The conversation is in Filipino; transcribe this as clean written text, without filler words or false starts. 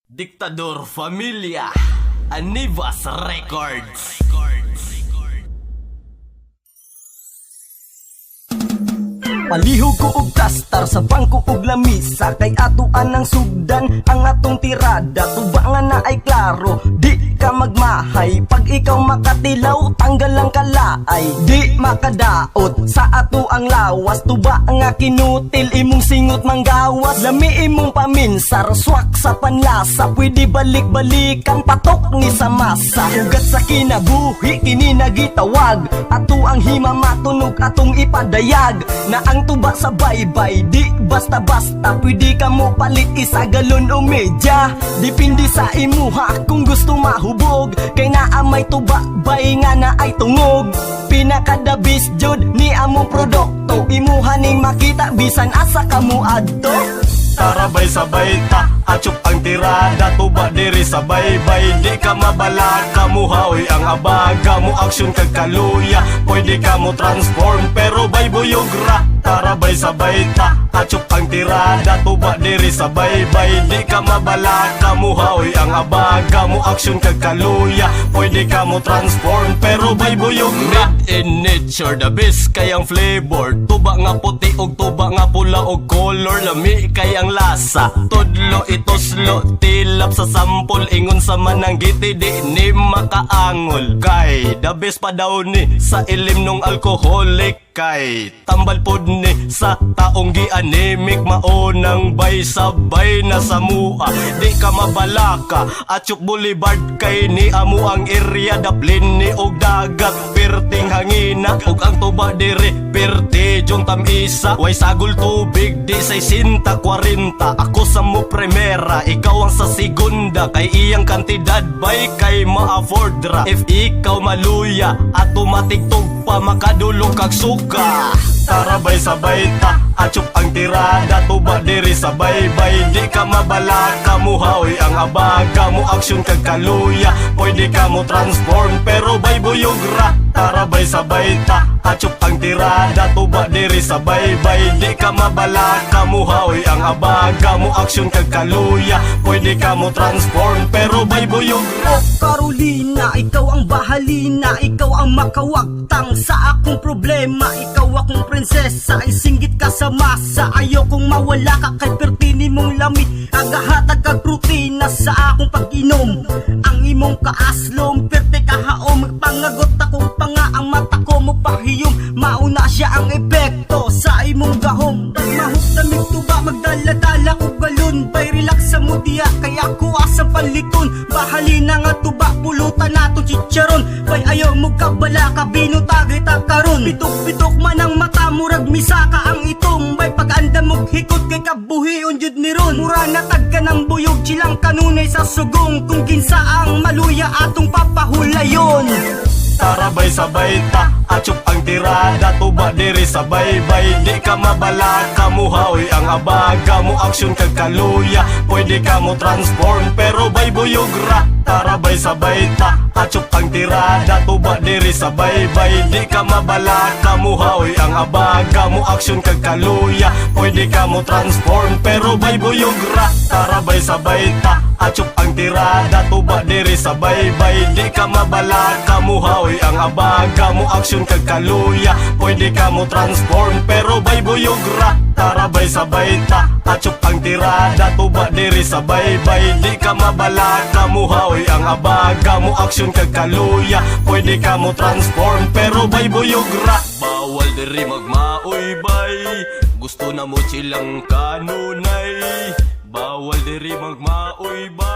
Diktador Familia, Anivas Records. Palihog ko og tastar sa bangko og lamisa, kay atuan ng sugdan ang atong tirada. Tuba nga na ay klaro, di ka magmahay. Pag ikaw makatilaw, tanggal ang kalaay. Di makadaot sa ato ang lawas. Tuba nga kinutil, imong singot manggawas. Lami imong paminsar, swak sa panlasa. Pwede balik-balikan, patok ni sa masa. Ugat sa kinabuhi, kini nagitawag. Ato ang hima matunog, atong ipadayag. Na ang tuba sa baybay, di basta-basta. Pwede ka mo palit isa galon o medya. Depende sa imuha kung gusto mahubog. Kay naamay tuba, bay nga na ay tungog. Pinakadabis jud ni among produkto. Imuha ning makita, bisan asa ka mo adto. Tarabay sabay ta, atsup ang tirada. Tuba diri sa baybay, di ka mabala. Kamuhaoy ang abaga mo, aksyon kag kaluya. Pwede ka mo transform, pero bay buyogra. Tarabay sabay ta, atsup ang tirada. Tuba diri sa baybay, di ka mabala. Kamuhaoy ang abaga mo, aksyon kag kaluya. Pwede ka mo transform, pero bay buyogra. Made in nature, the best kayang flavor. Tuba nga puti og tuba nga pula og color. Lami kayang lasa, tudlo itoslo, tilap sa sampol. Ingon sa mananggiti, di ni makaangol. Kay the best pa daw ni sa ilim nung alcoholic. Kay tambal pod ni sa taong gi-anemic. Maunang bay sabay na sa mua, di ka mabalaka. Atsup Boulevard kay ni amo ang area. Daplin ni og dagat, perting hangina. Og ang tuba diri, perti jong tamisa. Way sagol tubig, di say sinta 40. Ako sa mo primera, ikaw ang sa segunda. Kay iyang kantidad bay kay ma-afford ra. If ikaw maluya, automatic tugpa, makadulog kag suka. Tarabay sabay ta, atsup ang tirada. Tuba diri sa baybay, di ka mabala. Kamuhaoy ang abaga mo, aksyon kag kaluya. Pwede ka mo transform, pero bay buyogra. Tarabay sabay ta, atsup ang tirada. Tuba diri sa baybay, di ka mabala. Kamuhaoy ang abaga mo, aksyon kag kaluya. Pwede ka mo transform, pero bay buyogra. Oh Carolina, ikaw ang bahalina. Ikaw ang makawagtang sa akong problema. Ikaw akong prinsesa, isinggit ka sa masa. Ayokong mawala ka kay pertini mong lamig. Agahatag kag rutina sa akong pag-inom. Ang imong kaaslom, perte kahaom. Pangagot akong panga, ang mata ko mo pahiyom. Mauna siya ang epekto sa imong gahom. Mahuk damig tuba, magdala-dala ko galon. Bay relax sa mudiya, kaya ako asang palikon. Bahalina nga tuba, pulutan nato chicharon. Bay ayaw mo kabala, kabino tagay ta karon. Pitok-pitok man ang mata, murag misaka ang itong. Bay pag-anda mong hikot kay kabuhion jud ni ron. Mura na tagka ng buyog, silang kanunay sa sugong. Kung kinsa ang maluya, atong papahulayon. Tarabay sabay ta, atsup ang tirada. Tuba diri sa baybay, di ka mabala. Kamuhaoy ang abaga mo, aksyon kag kaluya. Pwede ka mo transform, pero bay buyogra. Tarabay sabay ta, atsup ang tirada. Tuba diri sa baybay, di ka mabala. Kamuhaoy ang abaga mo, aksyon kag kaluya. Pwede ka mo transform, pero bay buyogra. Tarabay sabay ta, atsup ang tirada. Tuba diri sa baybay, di ka mabala. Kamuhaoy ang abaga mo, aksyon kag kaluya. Pwede ka mo transform, pero bay buyogra. Tarabay sabay ta, atsup ang tirada. Tuba diri sa baybay, di ka mabala. Kamuhaoy ang abaga mo, aksyon kag kaluya. Pwede ka mo transform, pero bay buyogra. Bawal diri magmaoy bay, gusto na mo silang kanunay. Bawal diri magmaoy bay.